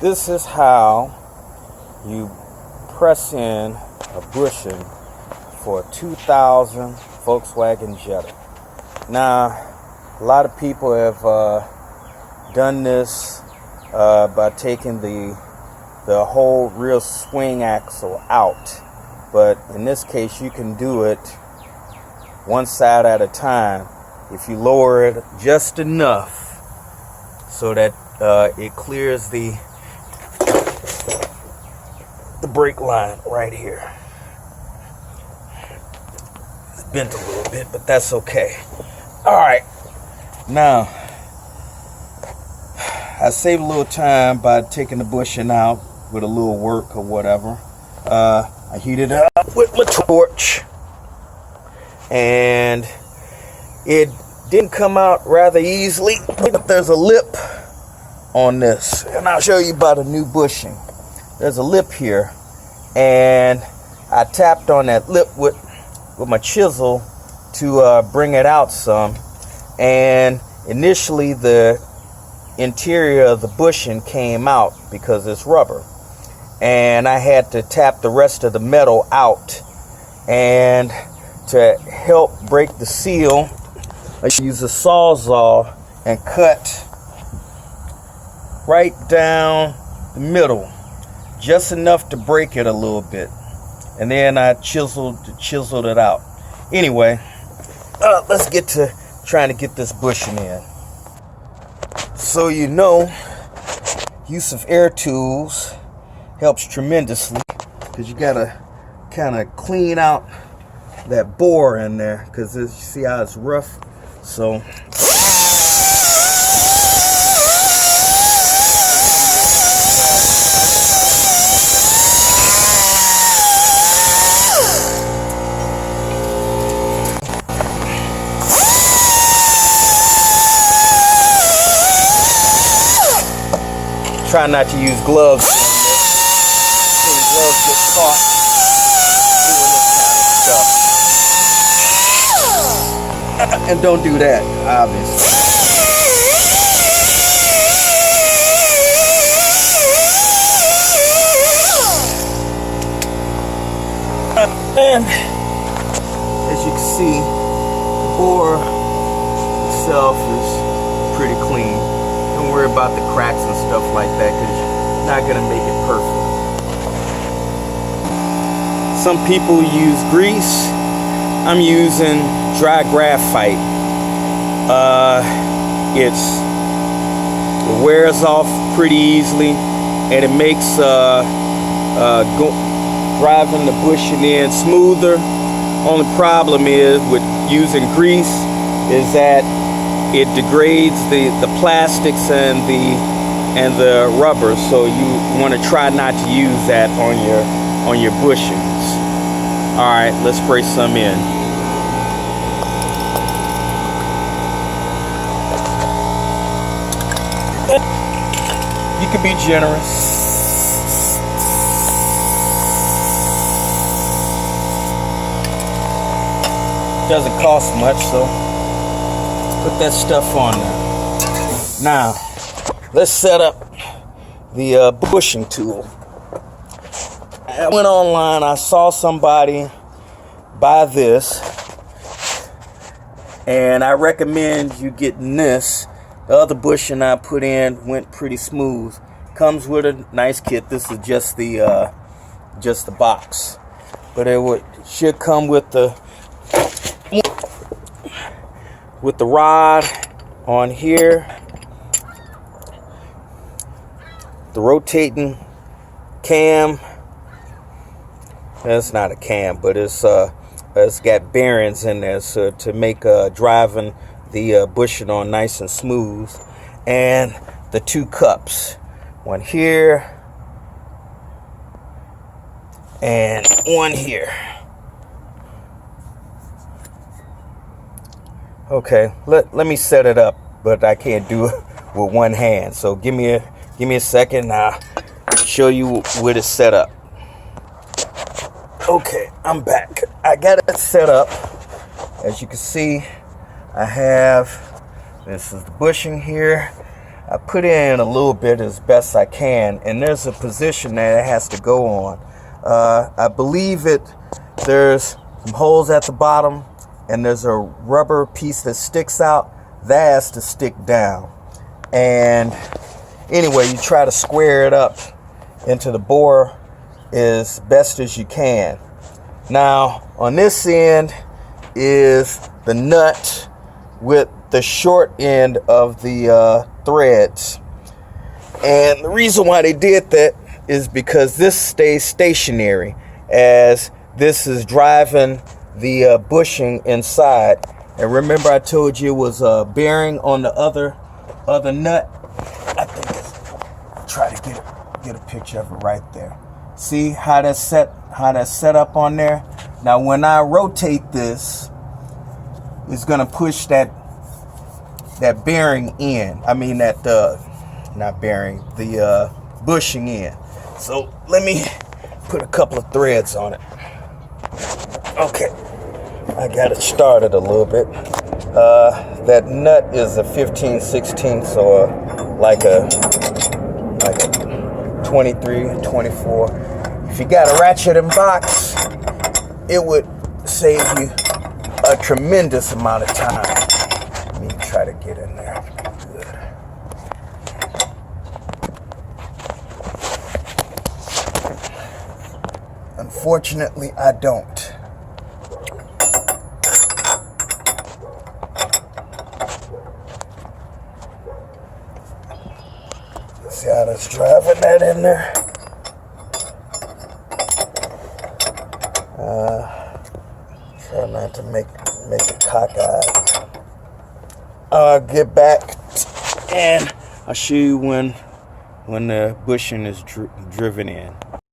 This is how you press in a bushing for a 2000 Volkswagen Jetta. Now, a lot of people have done this by taking the whole rear swing axle out, but in this case you can do it one side at a time if you lower it just enough so that it clears the brake line right here. It's bent a little bit, but that's okay. All right, now I save a little time by taking the bushing out with a little work or whatever. I heat it up with my torch, and it didn't come out rather easily, but there's a lip on this, and I'll show you about a new bushing. There's a lip here, and I tapped on that lip with my chisel to bring it out some, and initially the interior of the bushing came out because it's rubber, and I had to tap the rest of the metal out, and to help break the seal I use a sawzall and cut right down the middle, just enough to break it a little bit, and then I chiseled it out. Anyway, let's get to trying to get this bushing in. So use of air tools helps tremendously, because you gotta kind of clean out that bore in there, because you see how it's rough. So try not to use gloves on this. Gloves get caught doing this kind of stuff. And don't do that, obviously. And as you can see, the bore itself is pretty clean. Don't worry about the cracks and stuff like that, because you're not going to make it perfect. Some people use grease. I'm using dry graphite. It wears off pretty easily, and it makes driving the bushing in smoother. Only problem is with using grease is that it degrades the plastics and the rubber, so you want to try not to use that on your bushings. All right, let's spray some in. You can be generous. Doesn't cost much, so put that stuff on there. Now, let's set up the bushing tool. I went online, I saw somebody buy this, and I recommend you getting this. The other bushing I put in went pretty smooth. Comes with a nice kit. This is just the box, but it should come with the rod on here, the rotating cam. That's not a cam, but it's got bearings in there, so to make driving the bushing on nice and smooth. And the two cups, one here and one here. Okay, let me set it up, but I can't do it with one hand. So give me a second, and I'll show you what it's set up. Okay, I'm back. I got it set up. As you can see, I have, this is the bushing here. I put in a little bit as best I can, and there's a position that it has to go on. I believe there's some holes at the bottom, and there's a rubber piece that sticks out. That has to stick down. And anyway, you try to square it up into the bore as best as you can. Now, on this end is the nut with the short end of the threads. And the reason why they did that is because this stays stationary as this is driving the bushing inside. And remember I told you it was a bearing on the other nut. I think try to get a picture of it right there. See how that's set up on there? Now when I rotate this, it's gonna push that bearing in. I mean that not bearing, the bushing in. So let me put a couple of threads on it. Okay, I got it started a little bit. That nut is a 15/16, so like a 23, 24. If you got a ratcheting box, it would save you a tremendous amount of time. Let me try to get in there. Good. Unfortunately, I don't. See how that's driving that in there? Try not to make it cockeyed. I'll get back and I'll show you when the bushing is driven in.